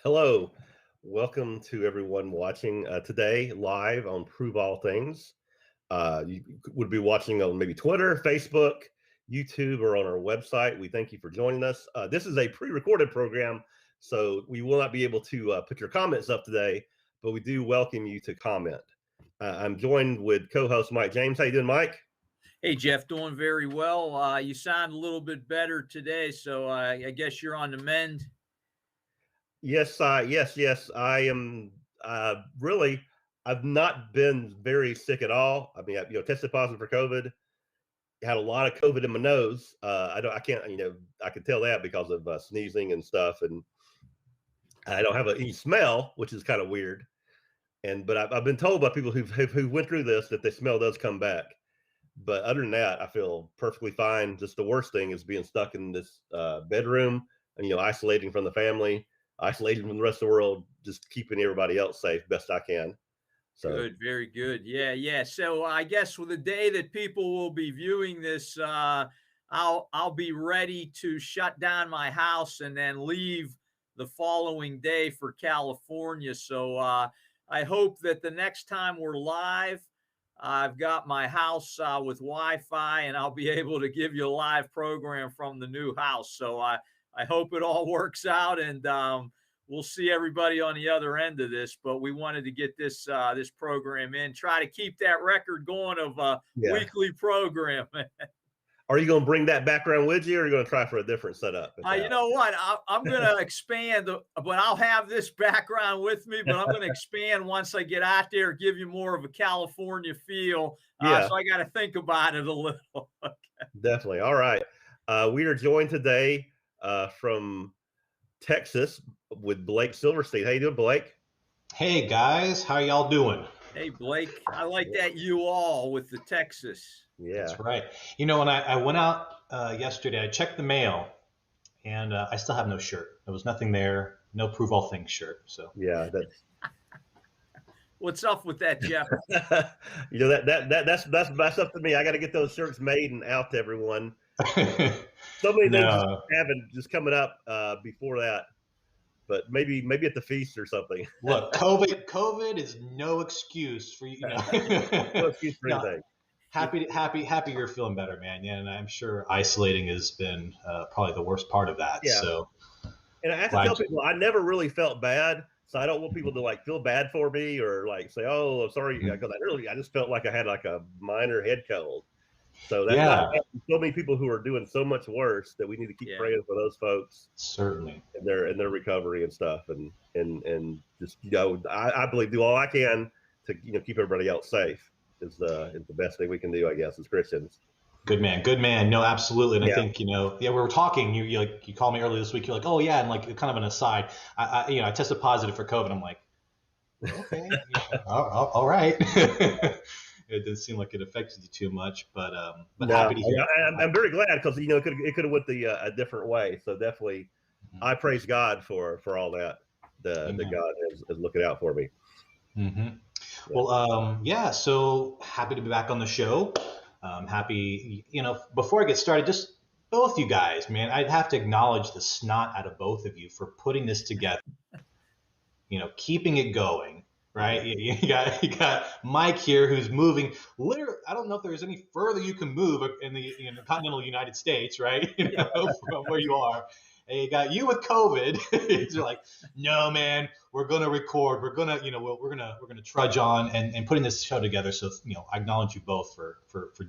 Hello, welcome to everyone watching today live on Prove All Things. You would be watching on maybe Twitter, Facebook, YouTube, or on our website. We thank you for joining us. This is a pre-recorded program, so we will not be able to put your comments up today, but we do welcome you to comment. I'm joined with co-host Mike James. How you doing, Mike? Hey, Jeff, doing very well. You sound a little bit better today, so I guess you're on the mend. Yes, yes, I am. Really, I've not been very sick at all. I mean, I tested positive for COVID. Had a lot of COVID in my nose. I can't, I can tell that because of sneezing and stuff, and I don't have any smell, which is kind of weird. But I've been told by people who went through this that the smell does come back. But other than that, I feel perfectly fine. Just the worst thing is being stuck in this bedroom and isolating from the family, isolating from the rest of the world, just keeping everybody else safe best I can. So good, very good. Yeah. So I guess with the day that people will be viewing this, I'll be ready to shut down my house and then leave the following day for California. So I hope that the next time we're live, I've got my house with Wi-Fi, and I'll be able to give you a live program from the new house. So I hope it all works out, and we'll see everybody on the other end of this. But we wanted to get this this program in, try to keep that record going of a weekly program. Are you going to bring that background with you, or are you going to try for a different setup? You know what? I'm going to expand, but I'll have this background with me, but I'm going to expand once I get out there, give you more of a California feel. So I got to think about it a little. Okay. Definitely. All right. We are joined today from Texas with Blake Silverstein. How you doing, Blake? Hey, guys. How y'all doing? Hey, Blake. I like that you all with the Texas. Yeah, that's right. When I went out yesterday, I checked the mail, and I still have no shirt. There was nothing there, no Prove All Things shirt. So yeah, that's what's up with that, Jeff? That's up to me. I got to get those shirts made and out to everyone. So many things haven't just coming up before that, but maybe at the feast or something. Look, COVID is no excuse for you. No excuse for anything. Happy you're feeling better, man. Yeah, and I'm sure isolating has been probably the worst part of that. Yeah. So, and I have to tell people I never really felt bad, so I don't want people to feel bad for me or say, "Oh, I'm sorry," because I just felt like I had a minor head cold. So that's so many people who are doing so much worse that we need to keep praying for those folks. Certainly, and their recovery and stuff, and just I believe do all I can to keep everybody else safe. Is the best thing we can do, I guess, as Christians. Good man. No, absolutely. And I think, we were talking, you called me earlier this week. You're like, oh yeah. And kind of an aside, I tested positive for COVID. I'm like, okay, all right. It didn't seem like it affected you too much, but happy to hear. I'm very glad because, it could have went a different way. So definitely I praise God for all that, that God is looking out for me. Mm-hmm. Well, so happy to be back on the show. Happy, before I get started, just both you guys, man, I'd have to acknowledge the snot out of both of you for putting this together, keeping it going, right? You got Mike here who's moving literally. I don't know if there's any further you can move in the continental United States, right? From where you are. And you got you with COVID. You're like, no, man, we're gonna record. We're gonna, we're gonna trudge on and putting this show together. So, I acknowledge you both for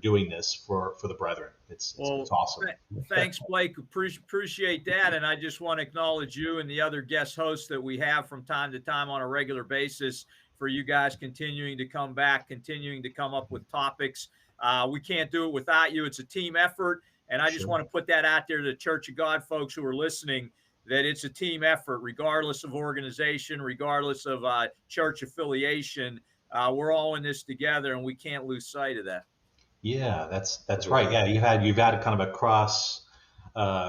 doing this for the brethren. It's awesome. Thanks, Blake. Appreciate that. And I just want to acknowledge you and the other guest hosts that we have from time to time on a regular basis for you guys continuing to come back, continuing to come up with topics. We can't do it without you. It's a team effort. And I just want to put that out there to the Church of God folks who are listening, that it's a team effort, regardless of organization, regardless of church affiliation. We're all in this together, and we can't lose sight of that. Yeah, that's right. Yeah, you've had kind of a cross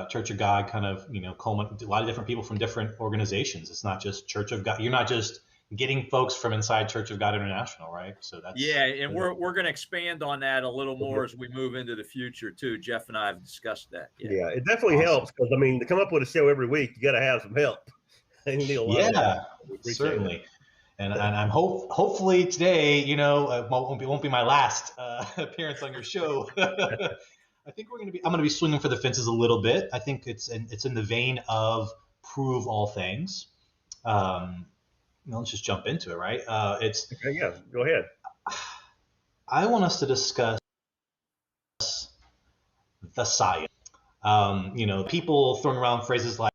Church of God kind of, a lot of different people from different organizations. It's not just Church of God. You're not just getting folks from inside Church of God International, right? So that's and we're going to expand on that a little more as we move into the future too. Jeff and I have discussed that. Yeah, it definitely helps because to come up with a show every week, you got to have some help. Anything a lot of that. Yeah, We appreciate it. certainly. And I'm hopefully today, won't be my last appearance on your show. I think I'm gonna be swinging for the fences a little bit. I think it's in the vein of prove all things. Let's just jump into it, right? Okay, yeah, go ahead. I want us to discuss the science. People throwing around phrases like,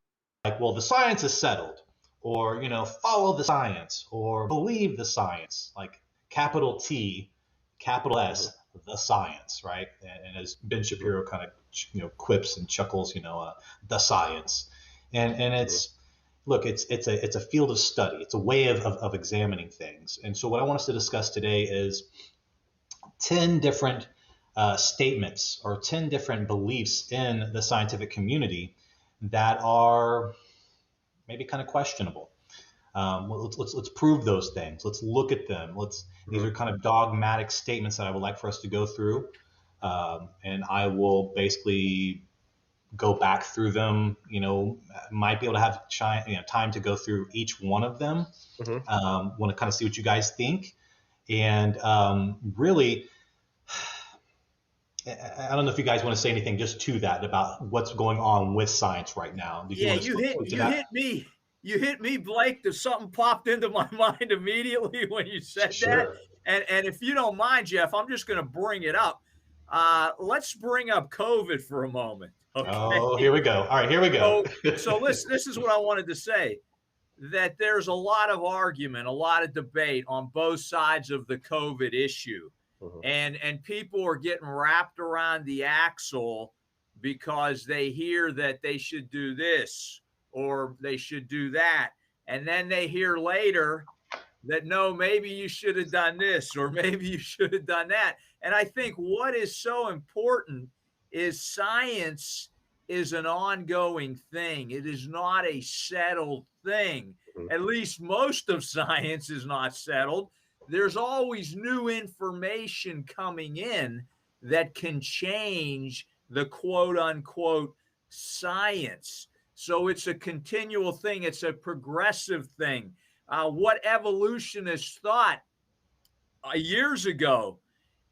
well, the science is settled, or follow the science, or believe the science, like capital T, capital S, the science, right? And as Ben Shapiro kind of quips and chuckles, the science, and it's look, it's a field of study, it's a way of examining things, and so what I want us to discuss today is 10 different statements or 10 different beliefs in the scientific community that are maybe kind of questionable. Let's prove those things. Let's look at them. These are kind of dogmatic statements that I would like for us to go through, and I will basically go back through them. Might be able to have time to go through each one of them. Want to kind of see what you guys think, and really. I don't know if you guys want to say anything just to that about what's going on with science right now. You hit me, Blake. There's something popped into my mind immediately when you said that. And if you don't mind, Jeff, I'm just going to bring it up. Let's bring up COVID for a moment. Okay? Oh, here we go. All right, here we go. So this is what I wanted to say, that there's a lot of argument, a lot of debate on both sides of the COVID issue. And people are getting wrapped around the axle because they hear that they should do this or they should do that. And then they hear later that, no, maybe you should have done this or maybe you should have done that. And I think what is so important is science is an ongoing thing. It is not a settled thing. At least most of science is not settled. There's always new information coming in that can change the quote unquote science. So it's a continual thing. It's a progressive thing. What evolutionists thought years ago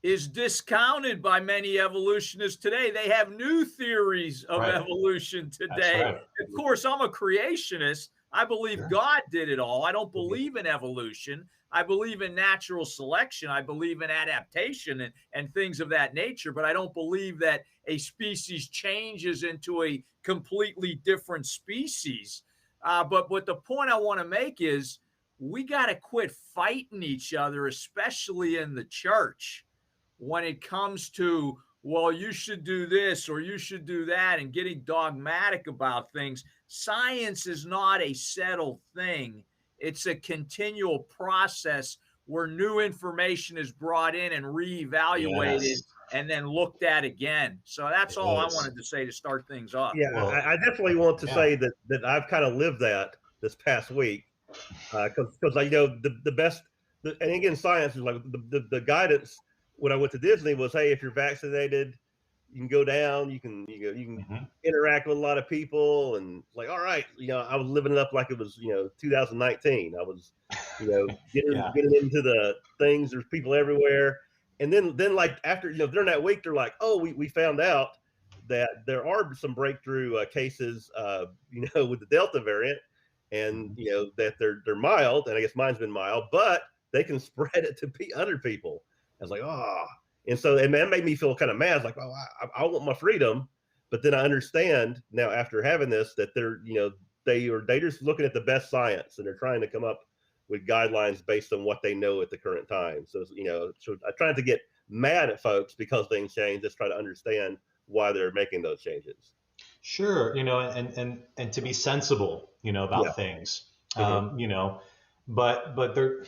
is discounted by many evolutionists today. They have new theories of evolution today. Right. Of course, I'm a creationist. I believe God did it all. I don't believe in evolution. I believe in natural selection. I believe in adaptation and things of that nature, but I don't believe that a species changes into a completely different species. But the point I want to make is we got to quit fighting each other, especially in the church, when it comes to, well, you should do this or you should do that, and getting dogmatic about things. Science is not a settled thing. It's a continual process where new information is brought in and reevaluated and then looked at again. So that's all I wanted to say to start things off. Yeah, well, I definitely want to say that I've kind of lived that this past week because the best, and again, science is like the guidance when I went to Disney was, hey, if you're vaccinated, you can go down, you can interact with a lot of people, and like, all right, I was living it up like it was 2019. I was getting into the things. There's people everywhere, and then like after during that week, they're like, oh, we found out that there are some breakthrough cases with the Delta variant, and that they're mild, and I guess mine's been mild, but they can spread it to other people. I was like, oh. And so, and that made me feel kind of mad. I was like, well, I want my freedom. But then I understand now after having this that they're just looking at the best science, and they're trying to come up with guidelines based on what they know at the current time. So, so I try not to get mad at folks because things change. Just try to understand why they're making those changes. Sure. And to be sensible, about things, but they're,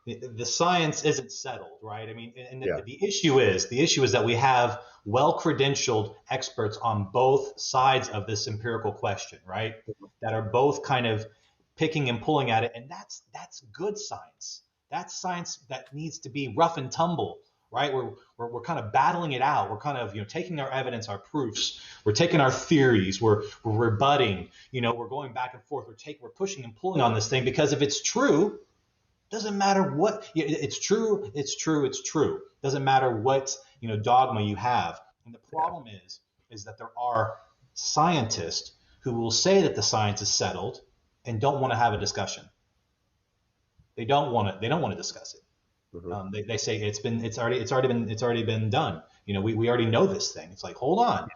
the science isn't settled, right? I mean, and the issue is that we have well-credentialed experts on both sides of this empirical question, right? That are both kind of picking and pulling at it, and that's good science. That's science that needs to be rough and tumble right? We're kind of battling it out. We're kind of, taking our evidence, our proofs. We're taking our theories. We're rebutting. We're going back and forth. We're pushing and pulling on this thing, because if it's true, doesn't matter what it's true. It's true. It's true. Doesn't matter what dogma you have. And the problem is that there are scientists who will say that the science is settled and don't want to have a discussion. They don't want to discuss it. They say it's already been done. We already know this thing. It's like, hold on,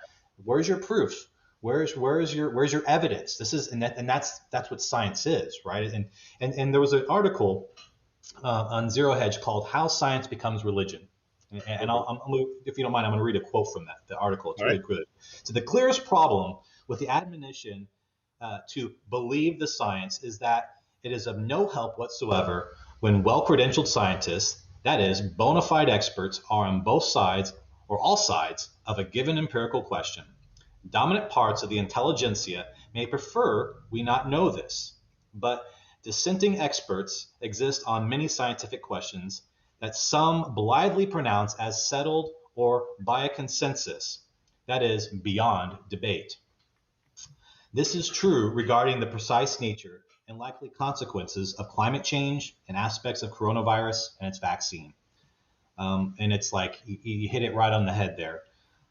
where's your proof? Where's your evidence? That's what science is, right? And there was an article on Zero Hedge called "How Science Becomes Religion," and if you don't mind, I'm going to read a quote from the article. It's really good. So the clearest problem with the admonition to believe the science is that it is of no help whatsoever when well-credentialed scientists, that is, bona fide experts, are on both sides or all sides of a given empirical question. Dominant parts of the intelligentsia may prefer we not know this, but dissenting experts exist on many scientific questions that some blithely pronounce as settled or by a consensus, that is, beyond debate. This is true regarding the precise nature and likely consequences of climate change and aspects of coronavirus and its vaccine. And it's like you hit it right on the head there.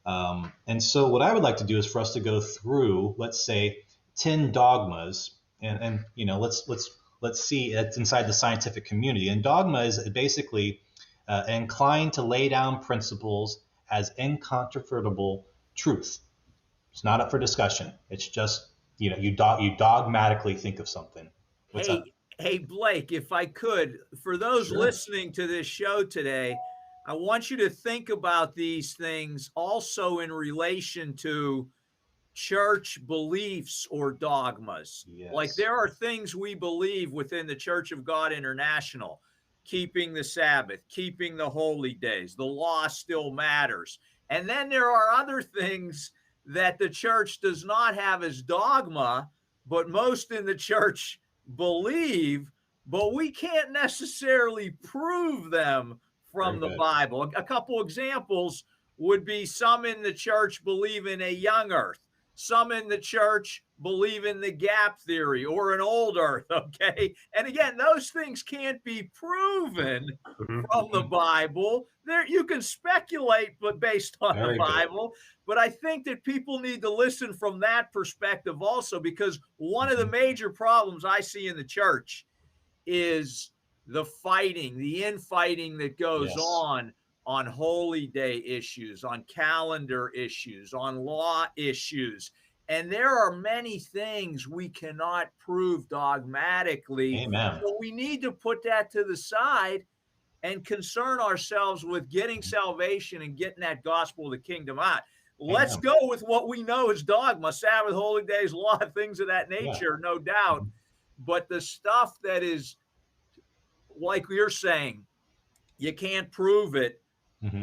And so what I would like to do is for us to go through, let's say, 10 dogmas, and let's see it's inside the scientific community. And dogma is basically inclined to lay down principles as incontrovertible truth. It's not up for discussion. It's just you dogmatically think of something. Hey, Blake, if I could, for those listening to this show today, I want you to think about these things also in relation to church beliefs or dogmas. Yes. Like there are things we believe within the Church of God International: keeping the Sabbath, keeping the holy days, the law still matters. And then there are other things that the church does not have as dogma, but most in the church believe, but we can't necessarily prove them from the Bible. A couple examples would be some in the church believe in a young earth. Some in the church believe in the gap theory or an old earth, okay? And again, those things can't be proven from the Bible. There, you can speculate, but based on the Bible. But I think that people need to listen from that perspective also, because one of the major problems I see in the church is the fighting, the infighting that goes on holy day issues, on calendar issues, on law issues. And there are many things we cannot prove dogmatically. Amen. So we need to put that to the side and concern ourselves with getting salvation and getting that gospel of the kingdom out. Let's go with what we know is dogma: Sabbath, holy days, law, things of that nature, no doubt. But the stuff that is, like you're saying, you can't prove it.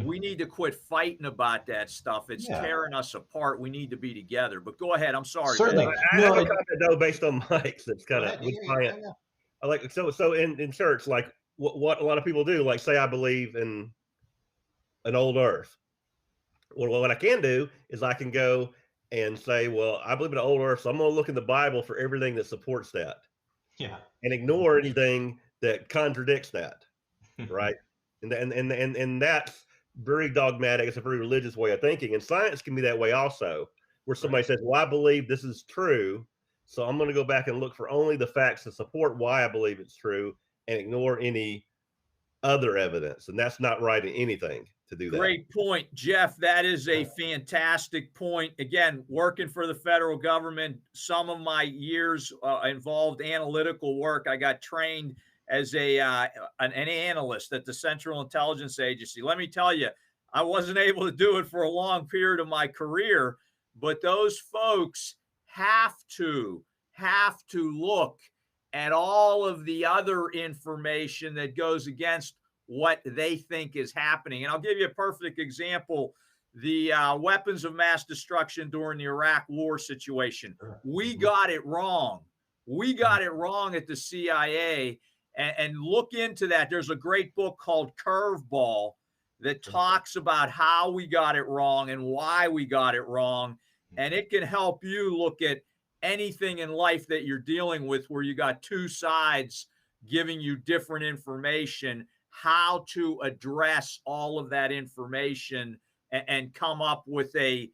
We need to quit fighting about that stuff. It's tearing us apart. We need to be together. But go ahead. I'm sorry. Certainly. I have a comment though based on Mike's. That's kind of I like so in church, like what a lot of people do, like say I believe in an old earth. Well, what I can do is I can go and say, well, I believe in an old earth, so I'm going to look in the Bible for everything that supports that. Yeah. And ignore anything that contradicts that. Right. And that's very dogmatic. It's a very religious way of thinking. And science can be that way also, where somebody says, well, I believe this is true, so I'm going to go back and look for only the facts that support why I believe it's true and ignore any other evidence. And that's not right in anything to do that. Great point, Jeff. That is a fantastic point. Again, working for the federal government, some of my years involved analytical work. I got trained as an analyst at the Central Intelligence Agency. Let me tell you, I wasn't able to do it for a long period of my career, but those folks have to look at all of the other information that goes against what they think is happening. And I'll give you a perfect example. The weapons of mass destruction during the Iraq war situation. We got it wrong. We got it wrong at the CIA. And look into that. There's a great book called Curveball that talks about how we got it wrong and why we got it wrong. And it can help you look at anything in life that you're dealing with where you got two sides giving you different information, how to address all of that information and come up with a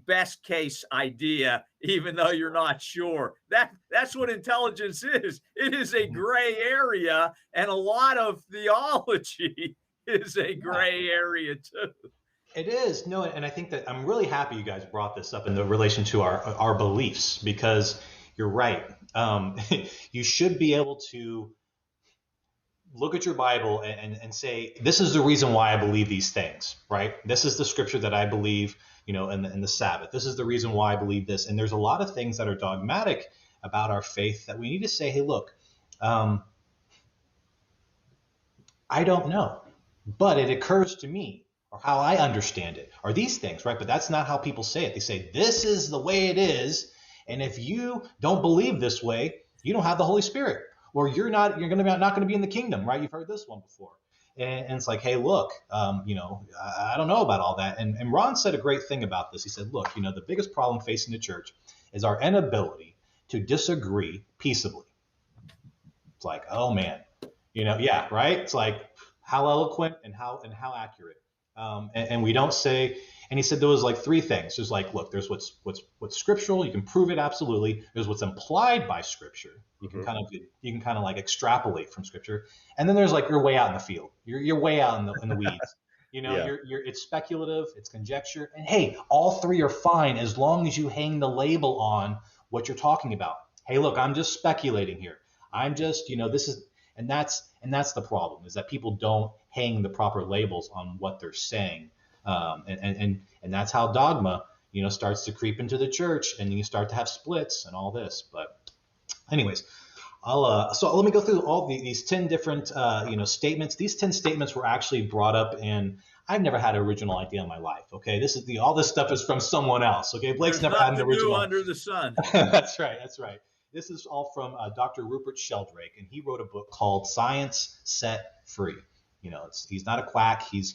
best case idea, even though you're not sure. That's what intelligence is. It is a gray area, and a lot of theology is a gray area too. It is. No, and I think that I'm really happy you guys brought this up in the relation to our beliefs, because you're right. You should be able to look at your Bible and say, this is the reason why I believe these things, right? This is the scripture that I believe, in the Sabbath. This is the reason why I believe this. And there's a lot of things that are dogmatic about our faith that we need to say, hey, look, I don't know, but it occurs to me, or how I understand it, are these things, right? But that's not how people say it. They say, this is the way it is. And if you don't believe this way, you don't have the Holy Spirit, or you're not going to be in the kingdom, right? You've heard this one before. And it's like, hey, look, I don't know about all that. And Ron said a great thing about this. He said, look, the biggest problem facing the church is our inability to disagree peaceably. It's like, oh man, yeah, right? It's like, how eloquent and how accurate. And we don't say, and he said there was like three things. There's like, look, there's what's scriptural. You can prove it absolutely. There's what's implied by scripture. You can kind of like extrapolate from scripture. And then there's like, you're way out in the field. You're way out in the weeds. It's speculative, it's conjecture. And hey, all three are fine as long as you hang the label on what you're talking about. Hey, look, I'm just speculating here. I'm just, this is, and that's the problem, is that people don't hang the proper labels on what they're saying. And that's how dogma, starts to creep into the church, and you start to have splits and all this. But anyways, so let me go through all these 10 different, statements. These 10 statements were actually brought up in, I've never had an original idea in my life. Okay. All this stuff is from someone else. Okay. Blake's never had an original. Under the sun. That's right. This is all from Dr. Rupert Sheldrake, and he wrote a book called Science Set Free. He's not a quack. He's,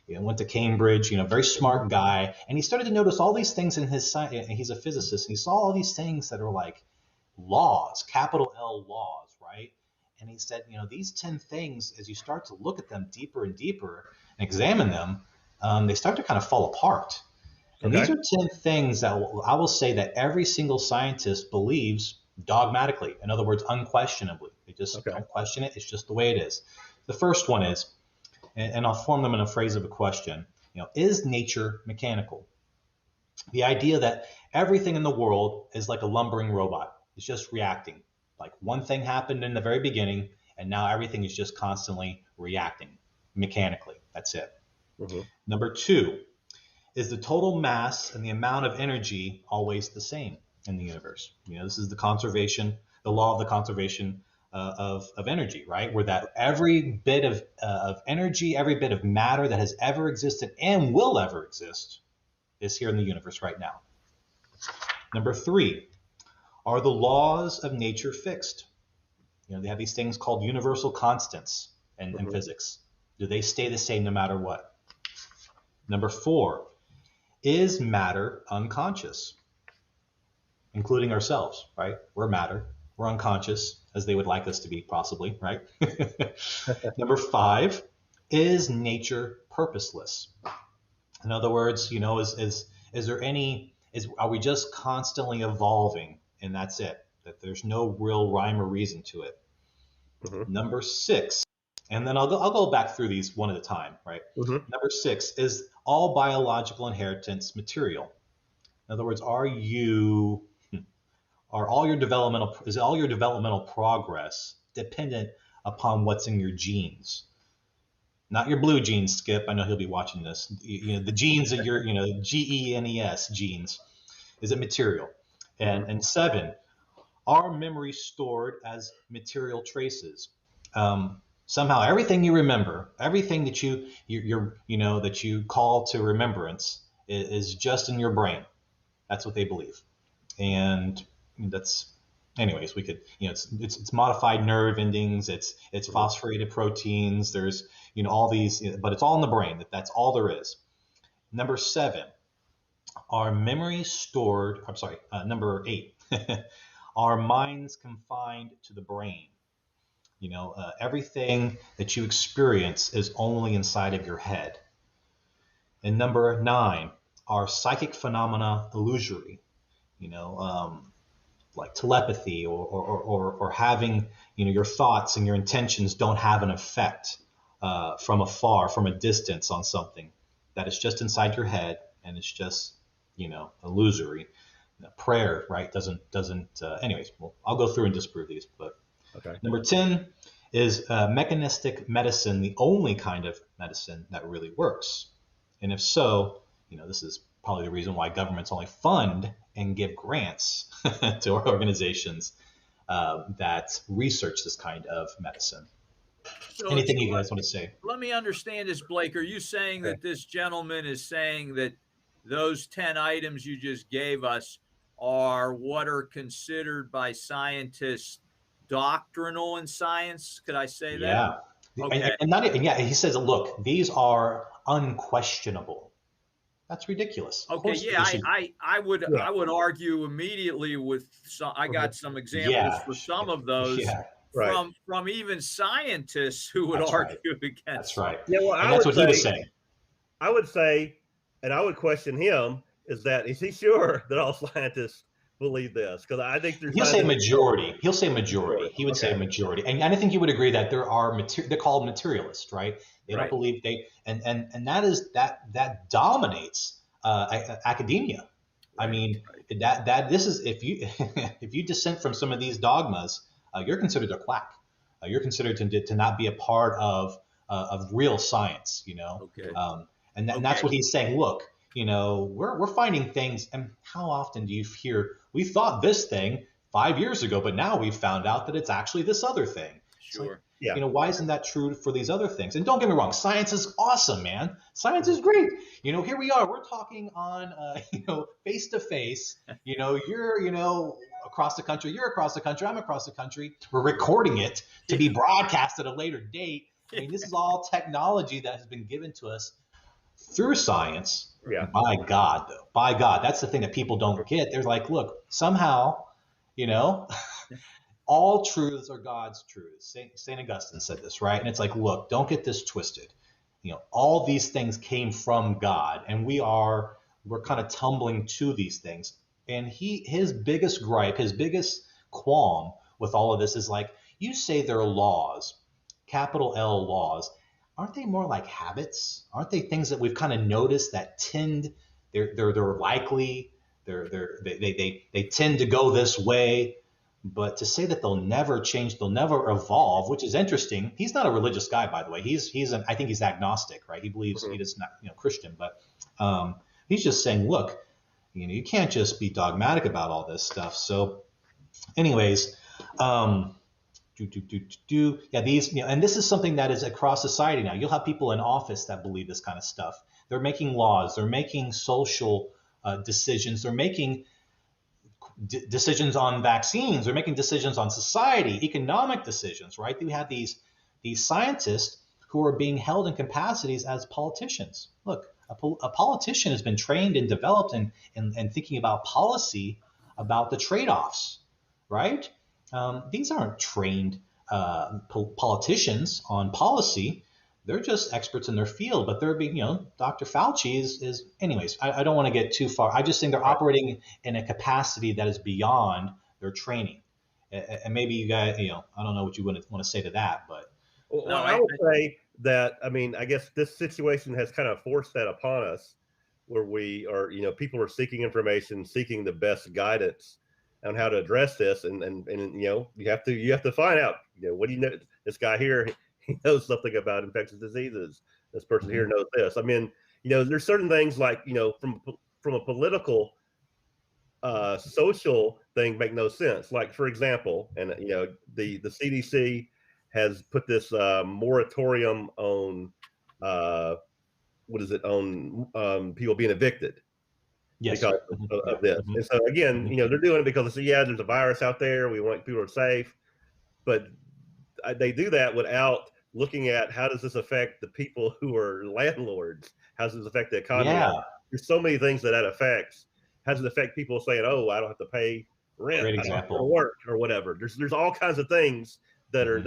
went to Cambridge, very smart guy. And he started to notice all these things in his science. He's a physicist, and he saw all these things that are like laws, capital L laws, right? And he said, these 10 things, as you start to look at them deeper and deeper and examine them, they start to kind of fall apart. And these are 10 things that I will say that every single scientist believes dogmatically. In other words, unquestionably. They just don't question it. It's just the way it is. The first one is, and I'll form them in a phrase of a question, is nature mechanical? The idea that everything in the world is like a lumbering robot. It's just reacting. Like one thing happened in the very beginning, and now everything is just constantly reacting mechanically. That's it. Mm-hmm. Number two, is the total mass and the amount of energy always the same in the universe? This is the law of the conservation of energy, right? Where that every bit of energy, every bit of matter that has ever existed and will ever exist is here in the universe right now. Number three, are the laws of nature fixed? They have these things called universal constants in physics. Do they stay the same no matter what? Number four, is matter unconscious? Including ourselves, right? We're matter. We're unconscious, as they would like us to be, possibly, right? Number five, is nature purposeless? In other words, is there are we just constantly evolving and that's it? That there's no real rhyme or reason to it? Mm-hmm. Number six, and then I'll go back through these one at a time, right? Mm-hmm. Number six, is all biological inheritance material? In other words, is all your developmental progress dependent upon what's in your genes? Not your blue genes, Skip. I know he'll be watching this. The genes of your, GENES genes. Is it material? And seven, are memories stored as material traces? Somehow everything you remember, everything that that you call to remembrance is just in your brain. That's what they believe. And that's anyways, we could, it's modified nerve endings, it's phosphorylated proteins. There's, all these, but it's all in the brain. That's all there is. Number 7, are memories stored? I'm sorry. Number 8, are minds confined to the brain? Everything that you experience is only inside of your head. And number 9, are psychic phenomena illusory? Like telepathy or having, your thoughts and your intentions don't have an effect from afar, from a distance on something that is just inside your head and it's just, illusory. Prayer, right? Doesn't. Anyways, well, I'll go through and disprove these. But Okay. Number 10 is mechanistic medicine the only kind of medicine that really works? And if so, this is probably the reason why governments only fund and give grants to our organizations that research this kind of medicine. So, Anything you guys want to say? let me understand this, Blake. Are you saying that this gentleman is saying that those 10 items you just gave us are what are considered by scientists doctrinal in science? Could I say that? Yeah. Okay. And not even, yeah, he says, look, these are unquestionable. That's ridiculous. Of Okay, course yeah, they should- I would argue immediately with some. I got some examples for some of those Yeah, Right. from even scientists who would That's right. argue against. That's right. Yeah, well, And that's what he was saying. I would say, and I would question him, is he sure that all scientists believe this? Because I think there's He'll say majority. He'll say majority. He would say Okay. majority. And I think he would agree that there are they're called materialists, right? They don't Right. believe and that dominates academia. I mean, that this is, if you if you dissent from some of these dogmas, you're considered a quack. You're considered to not be a part of real science, Okay. And that's what he's saying. Look, we're finding things, and how often do you hear, we thought this thing 5 years ago, but now we've found out that it's actually this other thing. Sure. Yeah. Why isn't that true for these other things? And don't get me wrong, science is awesome, man. Science is great. Here we are. We're talking on, face to face. You're, across the country. You're across the country. I'm across the country. We're recording it to be broadcast at a later date. I mean, this is all technology that has been given to us through science. Yeah. By God, though. By God. That's the thing that people don't get. They're like, look, somehow, all truths are God's truths. St. Augustine said this, right? And it's like, look, don't get this twisted. All these things came from God, and we're kind of tumbling to these things. And his biggest gripe, his biggest qualm with all of this is like, you say they're laws, capital L laws. Aren't they more like habits? Aren't they things that we've kind of noticed that they're likely, they tend to go this way? But to say that they'll never change, they'll never evolve, which is interesting. He's not a religious guy, by the way. I think he's agnostic, right? He believes he is not, Christian, but he's just saying, look, you can't just be dogmatic about all this stuff. So, anyways, yeah, these, and this is something that is across society now. You'll have people in office that believe this kind of stuff. They're making laws. They're making social decisions. They're making decisions on vaccines. They're making decisions on society, economic decisions, right? We have these scientists who are being held in capacities as politicians. Look, a politician has been trained and developed and thinking about policy, about the trade-offs, right? These aren't trained politicians on policy. They're just experts in their field, but they're being, Dr. Fauci is anyways, I don't want to get too far. I just think they're operating in a capacity that is beyond their training. And maybe you guys, I don't know what you want to say to that, but. Well, I would say that, I guess this situation has kind of forced that upon us, where we are, people are seeking information, seeking the best guidance on how to address this, and you have to find out, what do you know? This guy here, he knows something about infectious diseases. This person here knows this. There's certain things like, from a political, social thing make no sense. Like, for example, and the CDC has put this moratorium on on people being evicted. Yes, because sir. Yeah. of this. And so again, they're doing it because they say, yeah, there's a virus out there. We want people to are safe, but they do that without looking at how does this affect the people who are landlords? How does this affect the economy? Yeah. There's so many things that affects. How does it affect people saying, "Oh, I don't have to pay rent, Great I don't have to go to example. work," or whatever? There's all kinds of things that are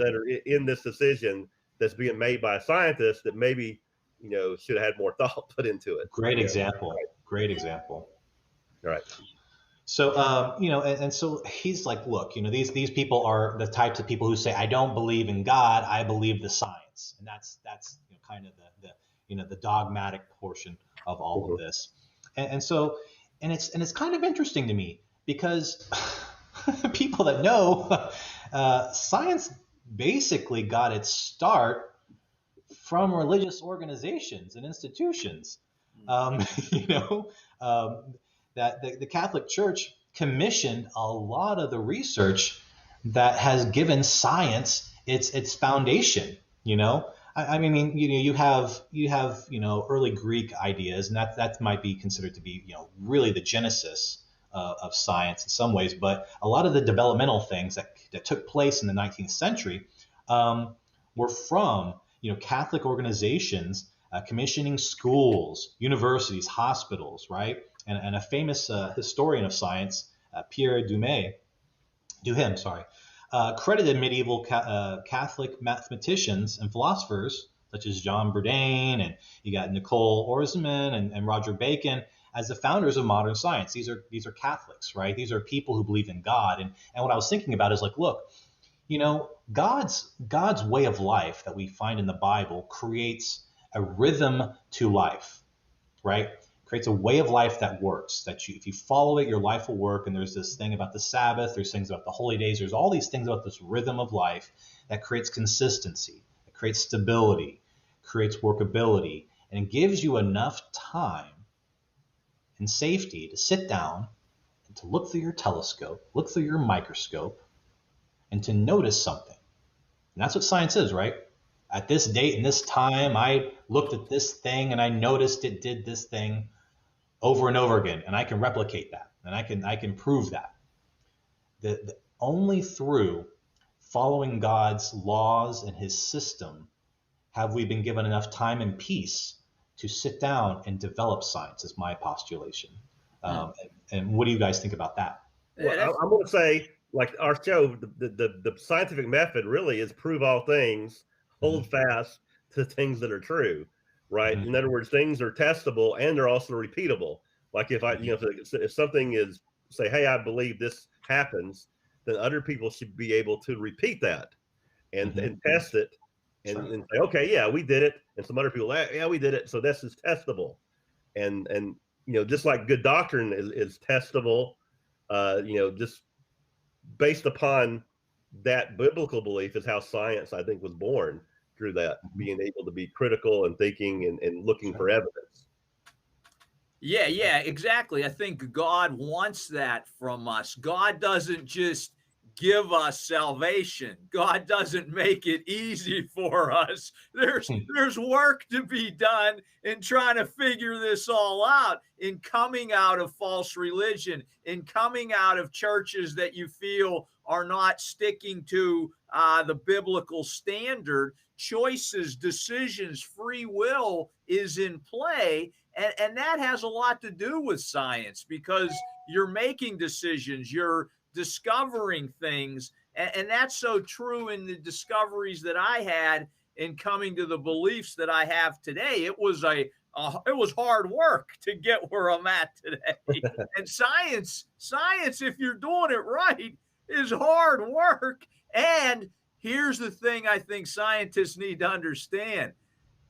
in this decision that's being made by scientists that maybe should have had more thought put into it. Great example. Great example. All right. So, and so he's like, look, these people are the types of people who say, I don't believe in God, I believe the science, and that's kind of the dogmatic portion of all of this, and so, and it's kind of interesting to me because people that know science basically got its start from religious organizations and institutions. You know, that the Catholic Church commissioned a lot of the research that has given science its foundation. I mean, you have early Greek ideas, and that might be considered to be really the genesis of science in some ways. But a lot of the developmental things that took place in the 19th century were from Catholic organizations commissioning schools, universities, hospitals, right? And a famous historian of science, Pierre Duhem, credited medieval Catholic mathematicians and philosophers such as John Bourdain, and you got Nicole Oersman and Roger Bacon as the founders of modern science. These are Catholics, right? These are people who believe in God. And what I was thinking about is like, look, God's way of life that we find in the Bible creates a rhythm to life, right? Creates a way of life that works, that if you follow it, your life will work. And there's this thing about the Sabbath, there's things about the holy days, there's all these things about this rhythm of life that creates consistency, that creates stability, creates workability, and it gives you enough time and safety to sit down and to look through your telescope, look through your microscope, and to notice something. And that's what science is, right? At this date and this time, I looked at this thing and I noticed it did this thing over and over again, and I can replicate that, and I can prove that. Only through following God's laws and His system have we been given enough time and peace to sit down and develop science, is my postulation. And what do you guys think about that? Well, I'm going to say, like our show, the scientific method really is prove all things, hold fast to things that are true, right? In other words, things are testable and they're also repeatable. Like if something is, say, hey, I believe this happens, then other people should be able to repeat that and test it and say, okay, yeah, we did it. And some other people, yeah, we did it. So this is testable. And just like good doctrine is testable, just based upon that biblical belief is how science, I think, was born through that, being able to be critical and thinking and looking for evidence. Yeah, exactly. I think God wants that from us. God doesn't just give us salvation. God doesn't make it easy for us. There's work to be done in trying to figure this all out, in coming out of false religion, in coming out of churches that you feel are not sticking to the biblical standard. Choices, decisions, free will is in play. And that has a lot to do with science, because you're making decisions, you're discovering things. And that's so true in the discoveries that I had in coming to the beliefs that I have today. It was hard work to get where I'm at today. And science, if you're doing it right, is hard work. And here's the thing I think scientists need to understand.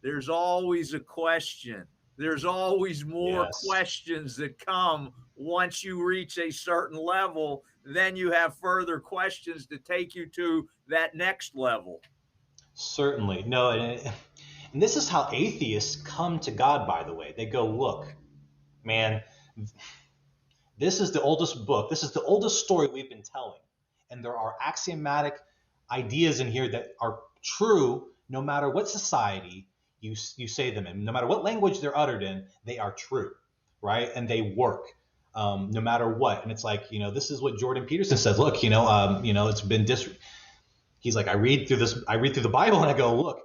There's always a question. There's always more questions that come once you reach a certain level. Then you have further questions to take you to that next level. Certainly. No, and this is how atheists come to God, by the way. They go, look, man, this is the oldest book. This is the oldest story we've been telling. And there are axiomatic ideas in here that are true no matter what society you say them in. No matter what language they're uttered in, they are true. right? And they work no matter what. And it's like, this is what Jordan Peterson says. Look, it's been he's like, I read through the Bible and I go, look,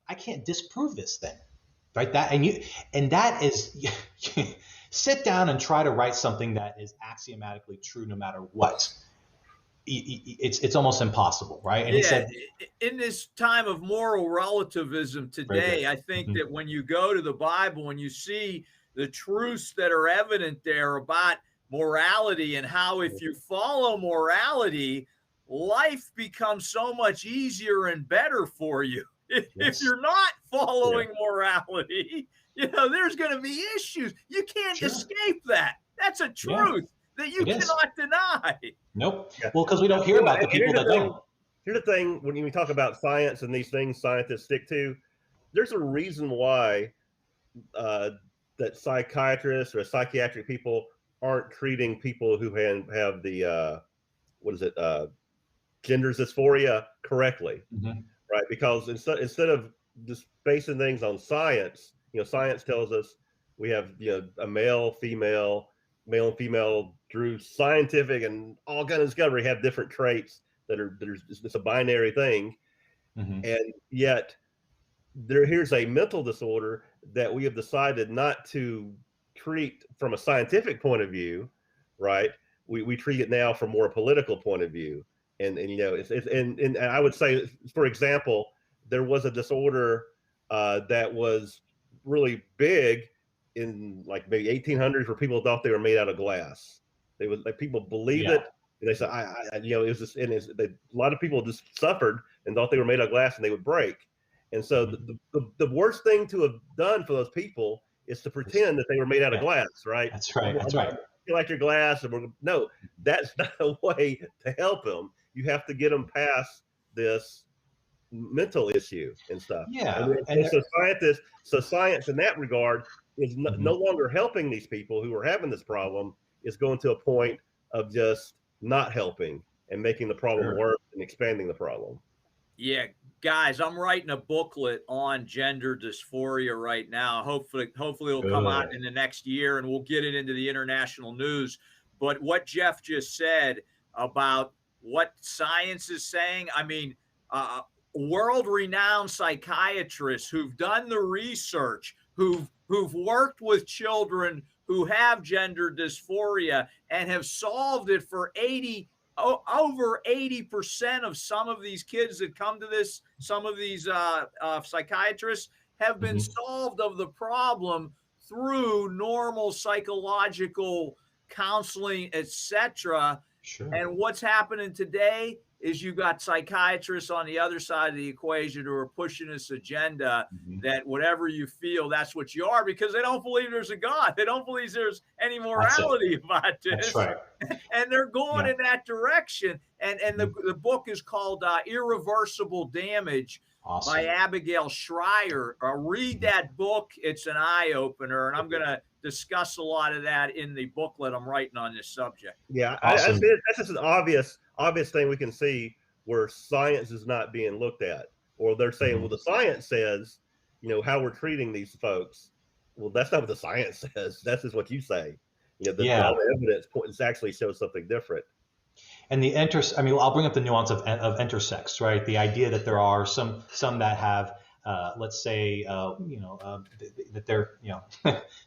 I can't disprove this thing, right? That is, sit down and try to write something that is axiomatically true no matter what. It's almost impossible, right? And he said, in this time of moral relativism today, I think that when you go to the Bible and you see the truths that are evident there about morality and how if you follow morality, life becomes so much easier and better for you. If you're not following morality, there's going to be issues. You can't escape that. That's a truth that you cannot deny. Nope. Yeah. Well, because we don't hear about the people that don't. Here's the thing: when we talk about science and these things scientists stick to, there's a reason why that psychiatrists or psychiatric people aren't treating people who have the gender dysphoria correctly, right? Because instead of just basing things on science, science tells us we have a male and female through scientific and all kind of discovery have different traits that are it's a binary thing, and yet here's a mental disorder that we have decided not to treat from a scientific point of view, right? We treat it now from more political point of view, and and I would say, for example, there was a disorder that was really big in like maybe 1800s where people thought they were made out of glass. They was like people believed it, and they said, it was just, and a lot of people just suffered and thought they were made out of glass and they would break. And so the worst thing to have done for those people is to pretend that they were made out of glass, right? That's right. That's right. You like your glass, no, that's not a way to help them. You have to get them past this mental issue and stuff. Yeah. And so science in that regard is no longer helping these people who are having this problem. Is going to a point of just not helping and making the problem worse and expanding the problem. Yeah, guys, I'm writing a booklet on gender dysphoria right now. Hopefully it'll come out in the next year and we'll get it into the international news. But what Jeff just said about what science is saying, I mean, world-renowned psychiatrists who've done the research, who've worked with children who have gender dysphoria and have solved it for over 80% of some of these kids that come to this, some of these psychiatrists have been solved of the problem through normal psychological counseling, etc. Sure. And what's happening today is you've got psychiatrists on the other side of the equation who are pushing this agenda that whatever you feel, that's what you are, because they don't believe there's a God. They don't believe there's any morality about this. That's right. And they're going in that direction. And the book is called Irreversible Damage by Abigail Schreier. Read that book. It's an eye-opener. And I'm going to discuss a lot of that in the booklet I'm writing on this subject. Yeah, awesome. That's just an obvious thing we can see where science is not being looked at, or they're saying, well, the science says, how we're treating these folks. Well, that's not what the science says. That's just what you say. All the evidence actually shows something different. And I'll bring up the nuance of intersex, right? The idea that there are some that have, let's say, that they're,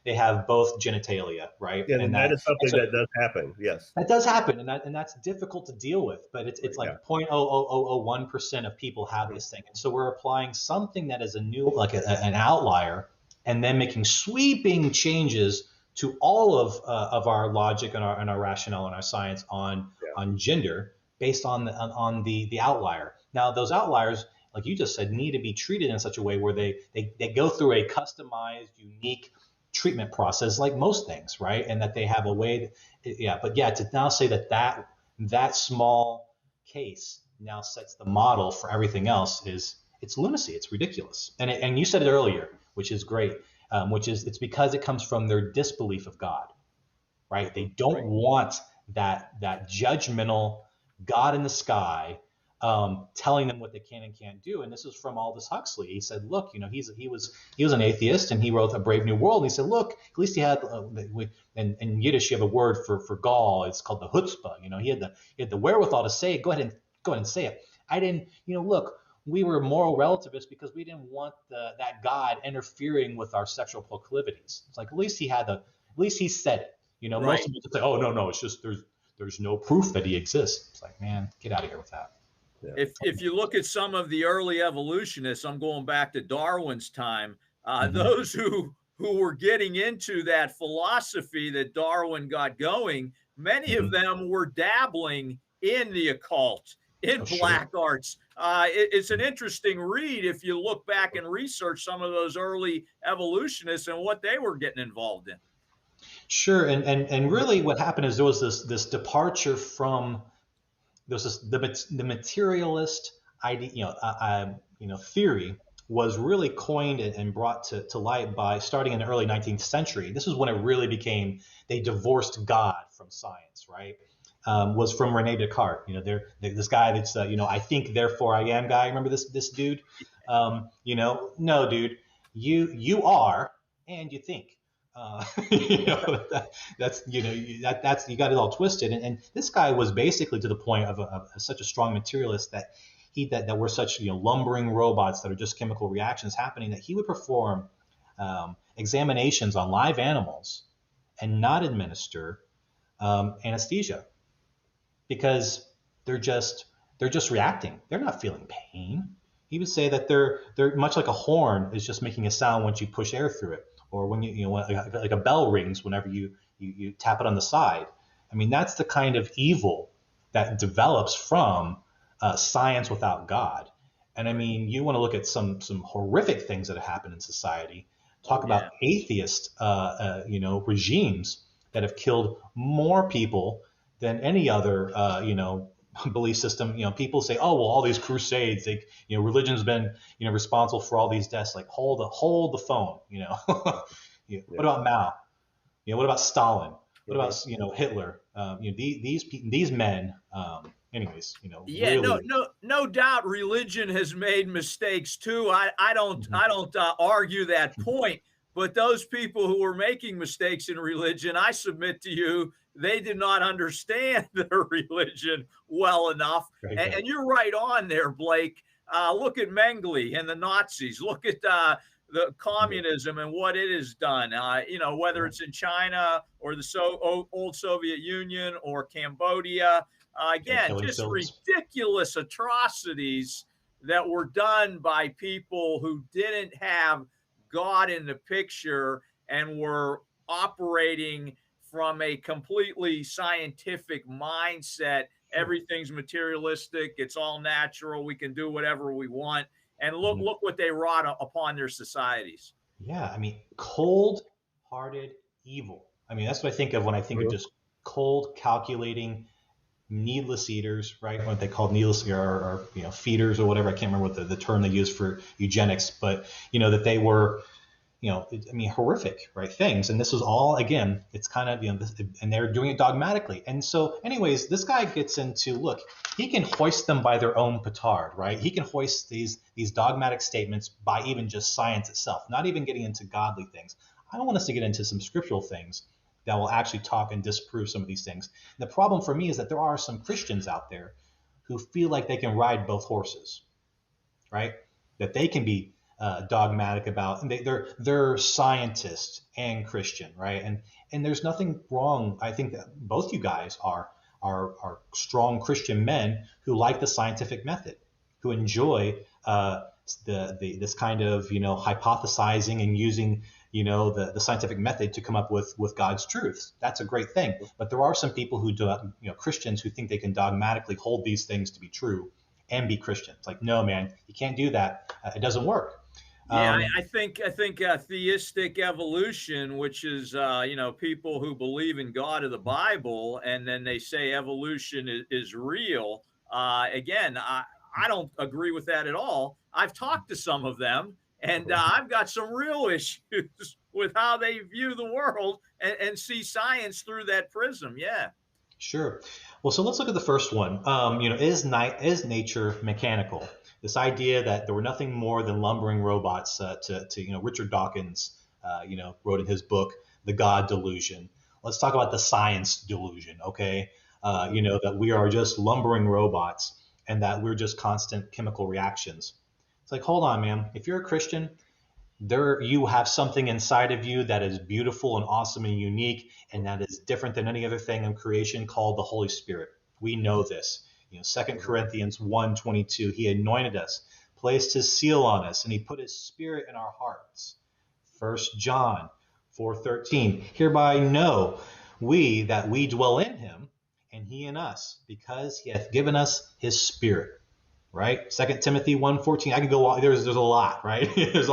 they have both genitalia, right? Yeah, and that is something that does happen. Yes, that does happen, and that's difficult to deal with. But it's like 0.0001% of people have this thing, and so we're applying something that is a new, like an outlier, and then making sweeping changes to all of our logic and our rationale and our science on gender based on the outlier. Now, those outliers, like you just said, need to be treated in such a way where they go through a customized, unique treatment process, like most things, right? And that they have a way, to now say that small case now sets the model for everything else it's lunacy, it's ridiculous. And you said it earlier, which is great, which is it's because it comes from their disbelief of God, right? They don't want that judgmental God in the sky telling them what they can and can't do. And this is from Aldous Huxley. He said, look, he was an atheist, and he wrote A Brave New World. And he said, look, at least he had, in Yiddish, you have a word for gall. It's called the chutzpah. He had the wherewithal to say it. Go ahead and say it. I didn't, look, we were moral relativists because we didn't want that God interfering with our sexual proclivities. It's like, at least he said it. Right. Most people say, oh, no, it's just there's no proof that he exists. It's like, man, get out of here with that. Yeah. If you look at some of the early evolutionists, I'm going back to Darwin's time, those who were getting into that philosophy that Darwin got going, many of them were dabbling in the occult, in black arts. It's an interesting read if you look back and research some of those early evolutionists and what they were getting involved in. Sure, and really, what happened is there was this departure from the materialist idea, theory was really coined and brought to light by starting in the early 19th century. This is when it really became, they divorced God from science, right? Was from Rene Descartes. This guy that's I think therefore I am guy. Remember this dude? No, dude, you are and you think. That's you got it all twisted. And this guy was basically to the point of such a strong materialist that we're such lumbering robots that are just chemical reactions happening, that he would perform examinations on live animals and not administer anesthesia, because they're just reacting. They're not feeling pain. He would say that they're much like a horn is just making a sound once you push air through it, or when like a bell rings whenever you tap it on the side. I mean, that's the kind of evil that develops from science without God. And I mean, you want to look at some horrific things that have happened in society. Talk about atheist, regimes that have killed more people than any other, belief system. People say, oh, well, all these crusades, religion's been, responsible for all these deaths. Like, hold the phone. What about Mao? What about Stalin? What about Hitler? These men. Anyways, really... no doubt, religion has made mistakes too. I don't argue that point. But those people who were making mistakes in religion, I submit to you, they did not understand their religion well enough. And you're right on there, Blake. Look at Mengele and the Nazis. Look at the communism and what it has done. Whether it's in China or the old Soviet Union or Cambodia. Again, just ridiculous atrocities that were done by people who didn't have God in the picture and were operating from a completely scientific mindset. Everything's materialistic. It's all natural. We can do whatever we want. And look what they wrought upon their societies. Yeah, I mean, cold-hearted evil. I mean, that's what I think of when I think of just cold, calculating, needless eaters, right? What they call needless or feeders or whatever. I can't remember what the term they use for eugenics, but that they were, horrific, right, things. And this was all, again, it's kind of, and they're doing it dogmatically. And so anyways, this guy gets into, look, he can hoist them by their own petard, right? He can hoist these dogmatic statements by even just science itself, not even getting into godly things. I want us to get into some scriptural things that will actually talk and disprove some of these things. The problem for me is that there are some Christians out there who feel like they can ride both horses, right? That they can be dogmatic about, and they're scientists and Christian, right? And there's nothing wrong. I think that both you guys are strong Christian men who like the scientific method, who enjoy this kind of hypothesizing and using the scientific method to come up with God's truth. That's a great thing. But there are some people who do, Christians who think they can dogmatically hold these things to be true and be Christians. Like, no, man, you can't do that. It doesn't work. Yeah, I think theistic evolution, which is people who believe in God of the Bible, and then they say evolution is real. Again, I don't agree with that at all. I've talked to some of them, and I've got some real issues with how they view the world and see science through that prism. Yeah. Sure. Well, so let's look at the first one. Is nature mechanical? This idea that there were nothing more than lumbering robots. Richard Dawkins, wrote in his book The God Delusion. Let's talk about the science delusion. Okay, that we are just lumbering robots and that we're just constant chemical reactions. It's like, hold on, man. If you're a Christian, you have something inside of you that is beautiful and awesome and unique, and that is different than any other thing in creation, called the Holy Spirit. We know this. 2 Corinthians 1:22, he anointed us, placed his seal on us, and he put his spirit in our hearts. 1 John 4:13, hereby know we that we dwell in him, and he in us, because he hath given us his spirit. Right? 2 Timothy 1:14. I can go on. There's a lot, right? There's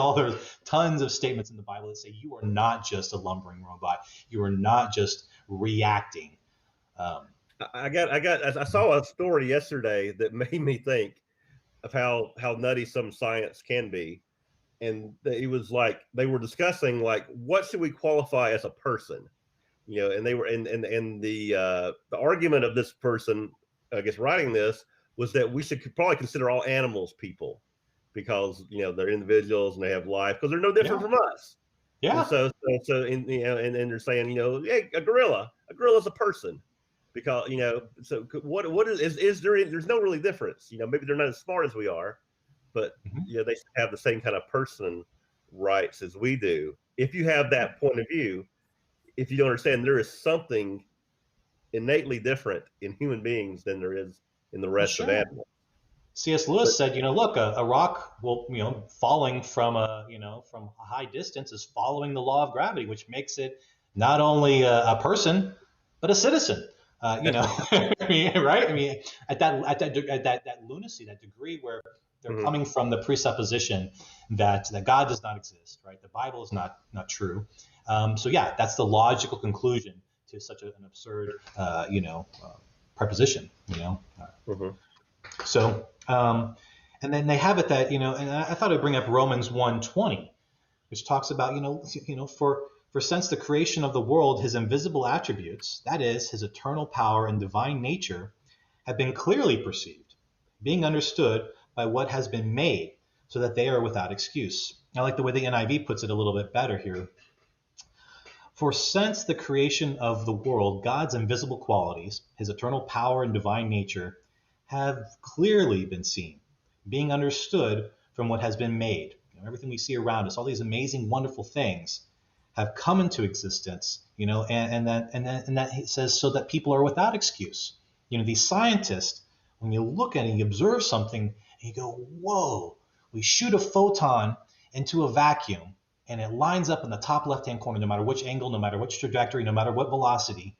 tons of statements in the Bible that say you are not just a lumbering robot. You are not just reacting. I saw a story yesterday that made me think of how nutty some science can be. And it was like they were discussing, like, what should we qualify as a person? And they were and the argument of this person, I guess, writing this, was that we should probably consider all animals people, because they're individuals and they have life, because they're no different from us. Yeah. And and they're saying, hey, a gorilla's a person, because so what is there's no really difference. Maybe they're not as smart as we are, but they have the same kind of person rights as we do. If you have that point of view, if you don't understand there is something innately different in human beings than there is in the rest of animals. C.S. Lewis said, look, a rock falling from a high distance is following the law of gravity, which makes it not only a person but a citizen. Right? I mean, at that lunacy, that degree where they're coming from the presupposition that God does not exist, right? The Bible is not true. That's the logical conclusion to such an absurd, preposition. So, and then they have it that, and I thought I'd bring up Romans 1:20, which talks about, for since the creation of the world, his invisible attributes, that is, his eternal power and divine nature, have been clearly perceived, being understood by what has been made, so that they are without excuse. I like the way the NIV puts it a little bit better here. For since the creation of the world, God's invisible qualities, his eternal power and divine nature, have clearly been seen, being understood from what has been made. Everything we see around us, all these amazing, wonderful things, have come into existence. And that he says so that people are without excuse. These scientists, when you look at it, you observe something, and you go, "Whoa! We shoot a photon into a vacuum, and it lines up in the top left-hand corner, no matter which angle, no matter which trajectory, no matter what velocity.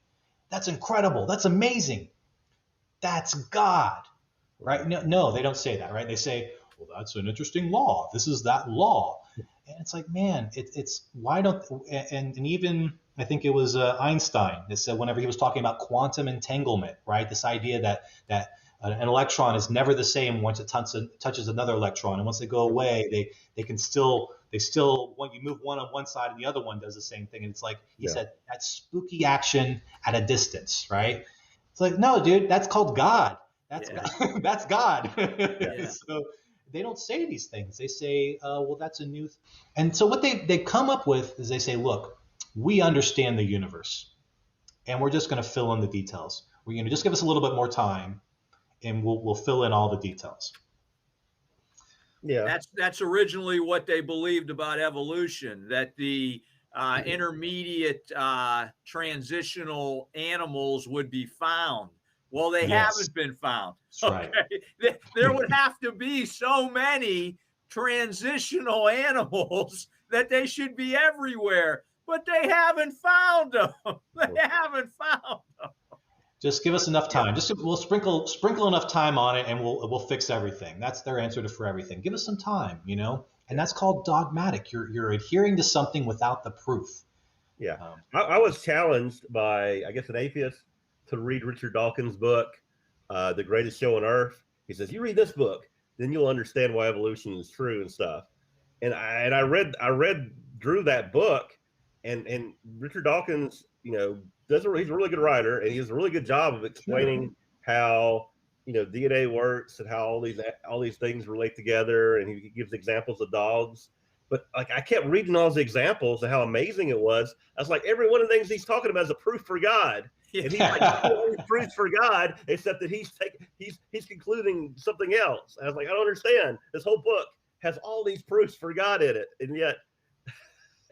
That's incredible. That's amazing. That's God," right? No, they don't say that, right? They say, "Well, that's an interesting law. This is that law." And it's like, man, it's why don't, and even I think it was Einstein that said, whenever he was talking about quantum entanglement, right? This idea that an electron is never the same once it touches another electron, and once they go away, they still, when you move one on one side and the other one does the same thing. And it's like, he said, that's spooky action at a distance, right? It's like, no, dude, that's called God. That's God. That's God. So they don't say these things. They say, well, that's a new and so what they come up with is they say, look, we understand the universe, and we're just going to fill in the details. We're going to just give us a little bit more time, and we'll fill in all the details. Yeah, that's originally what they believed about evolution, that the intermediate transitional animals would be found. Well, they haven't been found. That's right. There would have to be so many transitional animals that they should be everywhere, but they haven't found them. They haven't found them. Just give us enough time. We'll sprinkle enough time on it, and we'll fix everything. That's their answer for everything. Give us some time, and that's called dogmatic. You're adhering to something without the proof. Yeah, I was challenged by, I guess, an atheist to read Richard Dawkins' book, The Greatest Show on Earth. He says, you read this book, then you'll understand why evolution is true and stuff. And I read Drew that book, and Richard Dawkins, he's a really good writer, and he does a really good job of explaining how DNA works and how all these things relate together, and he gives examples of dogs. But like I kept reading all those examples of how amazing it was. I was like, every one of the things he's talking about is a proof for God. Yeah. And he's like proofs for God, except that he's concluding something else. And I was like, I don't understand. This whole book has all these proofs for God in it, and yet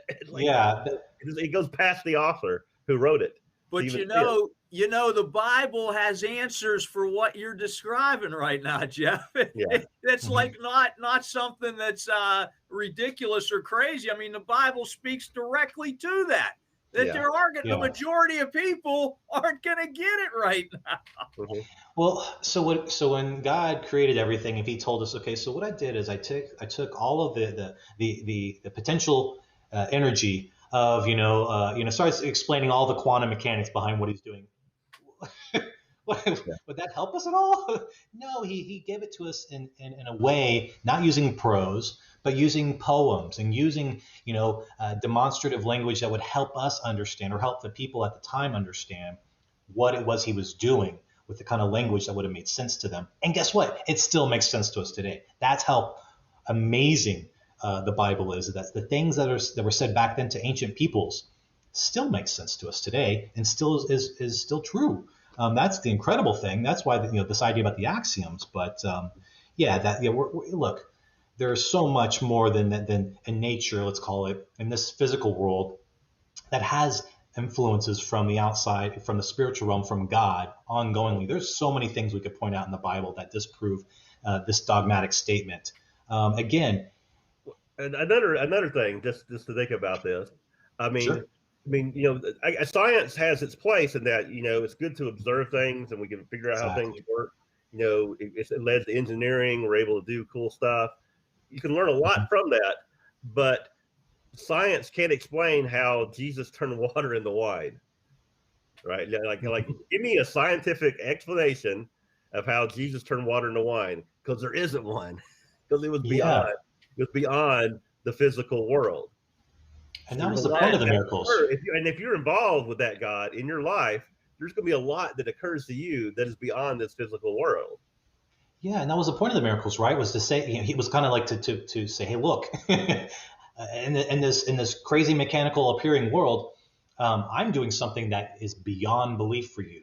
it goes past the author who wrote it. But the Bible has answers for what you're describing right now, Jeff. It's like not something that's ridiculous or crazy. I mean, the Bible speaks directly to that. The majority of people aren't going to get it right now. Well, so when God created everything, if He told us, okay, so what I did is I took all of the potential energy of starts explaining all the quantum mechanics behind what He's doing. Would that help us at all? No, he gave it to us in a way, not using prose, but using poems and using demonstrative language that would help us understand, or help the people at the time understand what it was He was doing, with the kind of language that would have made sense to them. And guess what? It still makes sense to us today. That's how amazing the Bible is. That's the things that were said back then to ancient peoples still makes sense to us today, and still is still true. That's the incredible thing. That's why this idea about the axioms. But look, there's so much more than in nature, let's call it, in this physical world, that has influences from the outside, from the spiritual realm, from God ongoingly. There's so many things we could point out in the Bible that disprove this dogmatic statement. Again, and another thing, just to think about this. I mean. Sure. I mean, science has its place in that, it's good to observe things and we can figure out how things work. It led to engineering. We're able to do cool stuff. You can learn a lot from that, but science can't explain how Jesus turned water into wine, right? Like give me a scientific explanation of how Jesus turned water into wine, because there isn't one, because it was beyond the physical world. And that was the point of the miracles. If you're involved with that God in your life, there's going to be a lot that occurs to you that is beyond this physical world. Yeah, and that was the point of the miracles, right? Was to say, he was kind of like to say, hey, look, in this crazy mechanical appearing world, I'm doing something that is beyond belief for you,